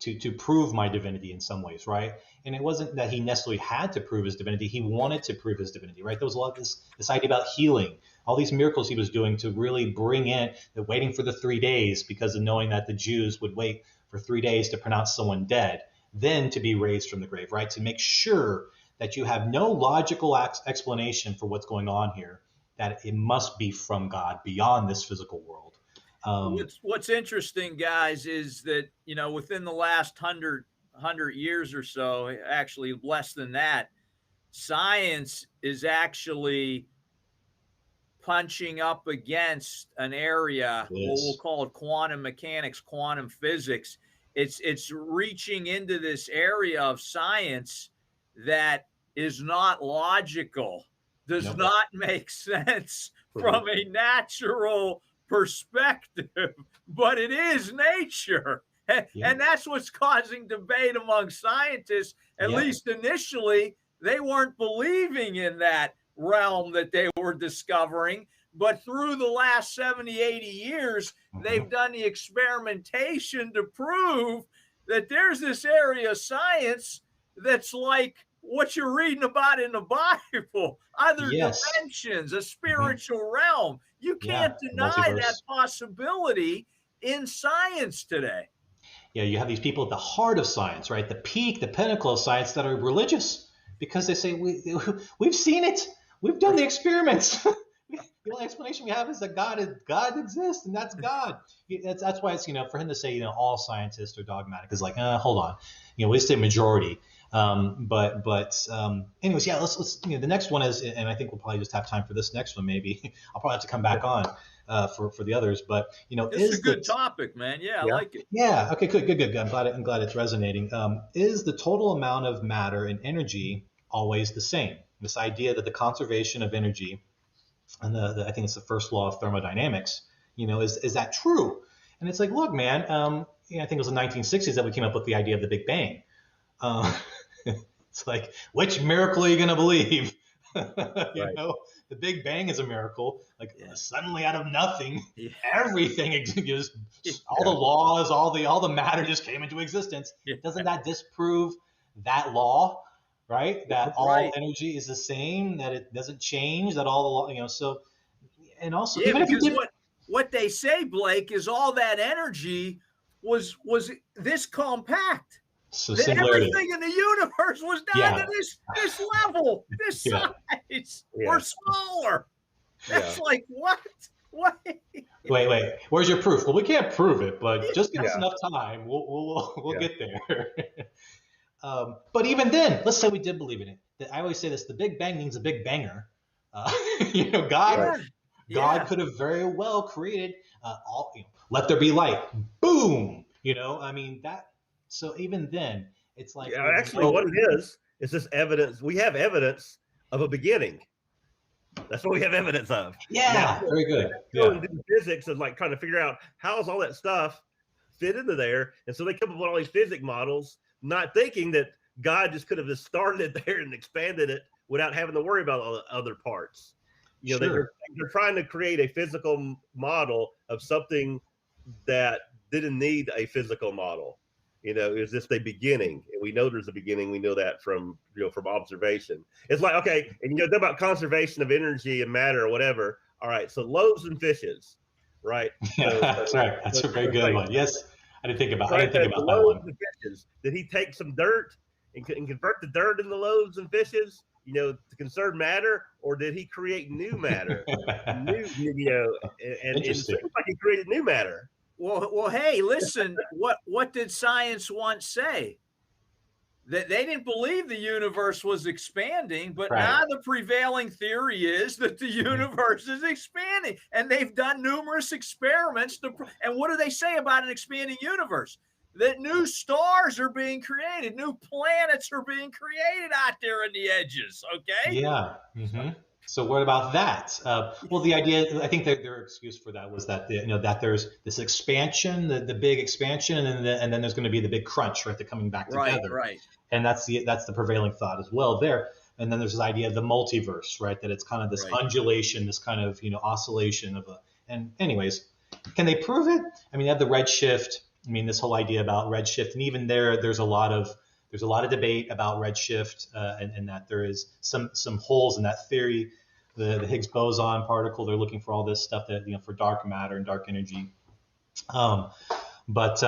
to prove my divinity in some ways, right? And it wasn't that he necessarily had to prove his divinity; he wanted to prove his divinity, right? There was a lot of this idea about healing, all these miracles he was doing to really bring in the waiting for the 3 days, because of knowing that the Jews would wait for 3 days to pronounce someone dead, then to be raised from the grave, right? To make sure that you have no logical explanation for what's going on here, that it must be from God beyond this physical world. What's interesting, guys, is that, within the last 100 years or so, actually less than that, science is actually punching up against an area, what we'll call it quantum mechanics, quantum physics. It's reaching into this area of science that is not logical, does not make sense from a natural perspective, but it is nature. And that's what's causing debate among scientists. At least initially, they weren't believing in that realm that they were discovering. But through the last 70, 80 years, they've done the experimentation to prove that there's this area of science that's like what you're reading about in the Bible, other dimensions, a spiritual realm. You can't deny that possibility in science today. Yeah, you have these people at the heart of science, right? The peak, the pinnacle of science, that are religious, because they say, we've seen it. We've done the experiments. The only explanation we have is that God exists, and that's God. That's why it's, for him to say, all scientists are dogmatic is like, hold on. We say majority. Anyways, let's the next one is, and I think we'll probably just have time for this next one. Maybe I'll probably have to come back on for the others. But it's a good topic, man. I like it. Yeah. Okay. Good. I'm glad it's resonating. Is the total amount of matter and energy always the same? This idea that the conservation of energy, and I think it's the first law of thermodynamics. Is that true? And it's like, look, man. I think it was the 1960s that we came up with the idea of the Big Bang. Um, it's like, which miracle are you going to believe? You Right. know, the Big Bang is a miracle. Like Yeah. suddenly out of nothing, Yeah. everything just all the laws, all the matter just came into existence. Yeah. Doesn't that disprove that law, right? That all Right. energy is the same, that it doesn't change, that all the law, you know, so, and also Yeah, even if you because did, what they say, Blake, is all that energy was this compact. so That singularity. everything in the universe was down Yeah. to this level, this Yeah. size, Yeah. or smaller. That's like what? What? Wait. Where's your proof? Well, we can't prove it, but just give us Yeah. enough time. We'll Yeah. get there. But even then, let's say we did believe in it. I always say this: the Big Bang means a big banger. You know, God Yeah. could have very well created all. You know, let there be light. Boom. You know, I mean that. So even then, it's like Yeah, actually, what it is this evidence. We have evidence of a beginning. That's what we have evidence of. Yeah, Now, very good. go Yeah. and do physics and like trying to figure out how's all that stuff fit into there. And so they come up with all these physics models, not thinking that God just could have just started it there and expanded it without having to worry about all the other parts. You know, Sure. they're trying to create a physical model of something that didn't need a physical model. You know, it was just a beginning, and we know there's a beginning. We know that from from observation. It's like, okay, and you know about conservation of energy and matter or whatever. All right, so loaves and fishes, right? So, That's right. That's a very good one. Yes, I didn't think about right, that loaves one. and fishes. Did he take some dirt and convert the dirt into loaves and fishes? You know, to conserve matter, or did he create new matter? New, you know, and it seems like he created new matter. Well, hey, listen. What did science once say? That they didn't believe the universe was expanding, but now the prevailing theory is that the universe is expanding, and they've done numerous experiments and what do they say about an expanding universe? That new stars are being created, new planets are being created out there in the edges. Okay. Yeah. Mm-hmm. So what about that? Well, the idea, I think that their excuse for that was that that there's this expansion, the big expansion, and then there's going to be the big crunch, right? They're coming back together. Right. And that's the prevailing thought as well there. And then there's this idea of the multiverse, right? That it's kind of this undulation, this kind of oscillation of a. And anyways, can they prove it? I mean, they have the redshift. I mean, this whole idea about redshift, and even there's a lot of debate about redshift, and that there is some holes in that theory. The Higgs boson particle, they're looking for all this stuff that for dark matter and dark energy. But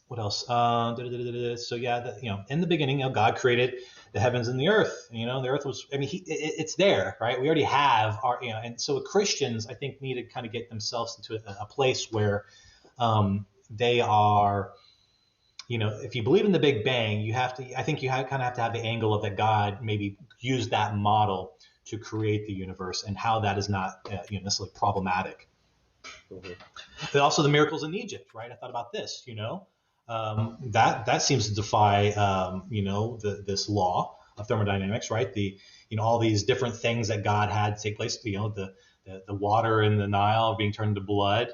what else? So yeah, in the beginning, God created the heavens and the earth. The earth was. I mean, it's there, right? We already have our. And so Christians, I think, need to kind of get themselves into a place where they are. If you believe in the Big Bang, you have to. I think you kind of have to have the angle of that God maybe used that model to create the universe, and how that is not necessarily problematic. Mm-hmm. But also the miracles in Egypt, right? I thought about this. That seems to defy this law of thermodynamics, right? All these different things that God had take place. The water in the Nile being turned into blood.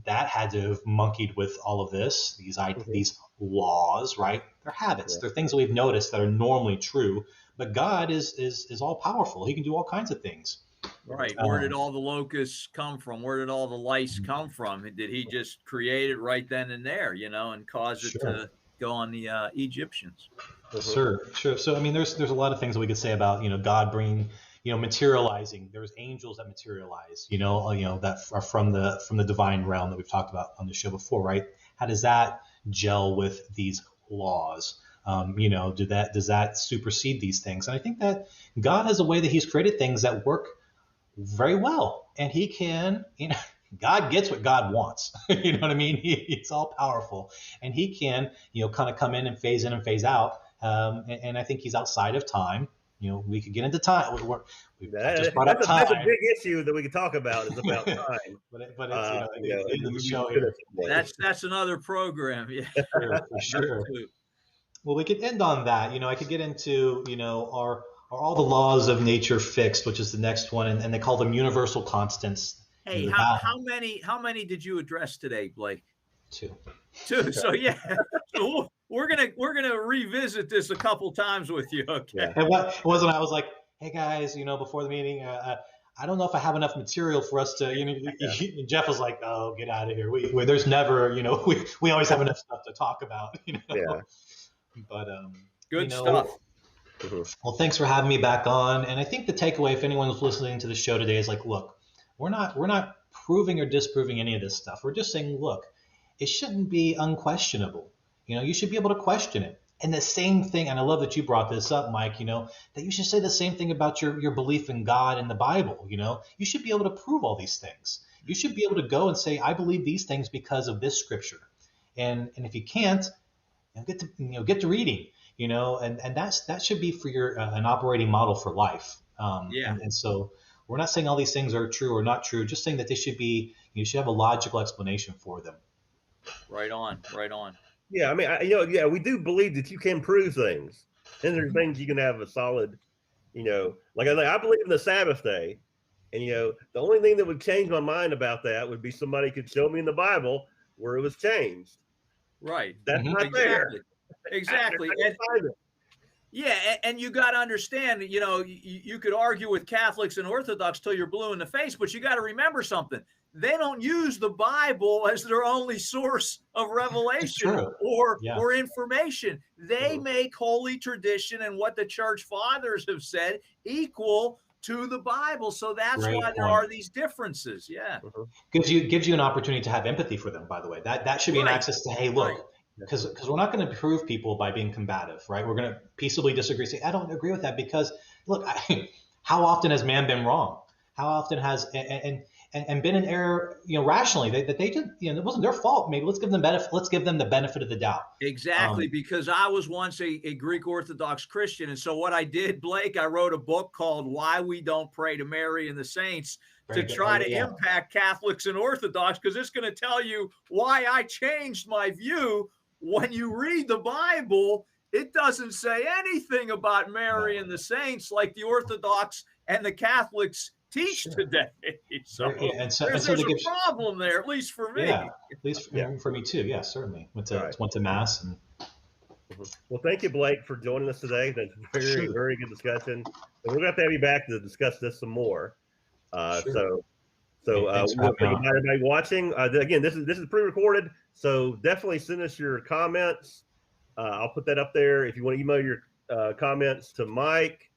That had to have monkeyed with all of this. These laws, right? They're habits. They're things that we've noticed that are normally true. But God is all powerful. He can do all kinds of things. Right. Where did all the locusts come from? Where did all the lice come from? Did he just create it right then and there, and cause it to go on the Egyptians? Sure. So I mean, there's a lot of things that we could say about God bringing materializing. There's angels that materialize. That are from the divine realm that we've talked about on the show before, right? How does that gel with these laws? Does that supersede these things? And I think that God has a way that He's created things that work very well, and He can, God gets what God wants. You know what I mean? He's all powerful, and He can, kind of come in and phase out. And I think He's outside of time. We could get into time. That's a big issue that we could talk about. Is about time. but it's the end of the show here. That's another program. Yeah, for sure. Well, we could end on that. I could get into, are all the laws of nature fixed, which is the next one, and they call them universal constants. Hey, how many did you address today, Blake? Two. So yeah, so we're gonna revisit this a couple times with you. Okay. Yeah. And what it wasn't, I was like, hey guys, before the meeting, I don't know if I have enough material for us to, and Jeff was like, oh, get out of here. There's never, we always have enough stuff to talk about, Yeah. But, Good stuff. Well, thanks for having me back on. And I think the takeaway, if anyone was listening to the show today, is like, look, we're not proving or disproving any of this stuff. We're just saying, look, it shouldn't be unquestionable. You should be able to question it. And the same thing, and I love that you brought this up, Mike, that you should say the same thing about your belief in God and the Bible. You should be able to prove all these things. You should be able to go and say, I believe these things because of this scripture. And if you can't, get to reading, and that should be for your an operating model for life. And so we're not saying all these things are true or not true, just saying that you should have a logical explanation for them. Right on. Yeah, I mean, we do believe that you can prove things, and there's things you can have a solid, like I believe in the Sabbath day, and the only thing that would change my mind about that would be somebody could show me in the Bible where it was changed. Right. That's not there. Exactly. And you got to understand, you could argue with Catholics and Orthodox till you're blue in the face, but you got to remember something. They don't use the Bible as their only source of revelation or information. They make holy tradition and what the church fathers have said equal to the Bible. So that's why there are these differences. Yeah. Gives you an opportunity to have empathy for them, by the way. That should be an access to, hey, look, because we're not going to prove people by being combative, right? We're going to peaceably disagree, say, I don't agree with that because, look, how often has man been wrong? How often has and been in error, rationally that they did, it wasn't their fault. Maybe let's give them the benefit of the doubt. Exactly, because I was once a Greek Orthodox Christian, and so what I did, Blake, I wrote a book called "Why We Don't Pray to Mary and the Saints" to try to impact Catholics and Orthodox, because it's going to tell you why I changed my view. When you read the Bible, it doesn't say anything about Mary and the saints like the Orthodox and the Catholics teach today. So there's a problem there, at least for me. Yeah, at least for me too. Yeah, certainly. Went to Mass. And Well, thank you, Blake, for joining us today. That's very, very good discussion. And we're going to have you back to discuss this some more. So we'll thank everybody watching. Again, this is pre-recorded, so definitely send us your comments. I'll put that up there. If you want to email your comments to Mike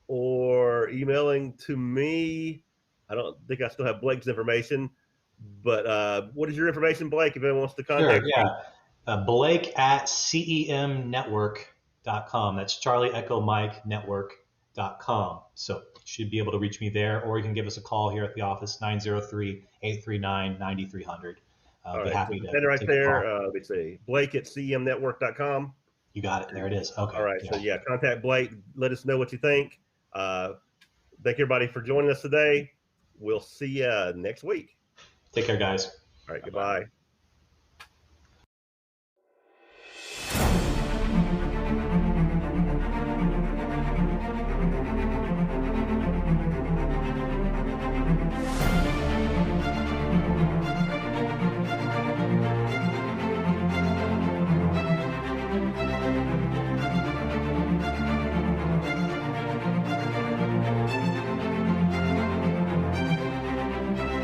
or emailing to me, I don't think I still have Blake's information, but what is your information, Blake, if anyone wants to contact you? Blake at cemnetwork.com. That's Charlie Echo Mike Network.com. So you should be able to reach me there, or you can give us a call here at the office, 903-839-9300. Be happy to right there. Let me see. Blake at cemnetwork.com. You got it. There it is. Okay. All right. So contact Blake. Let us know what you think. Thank everybody for joining us today. We'll see you next week. Take care, guys. All right. Goodbye.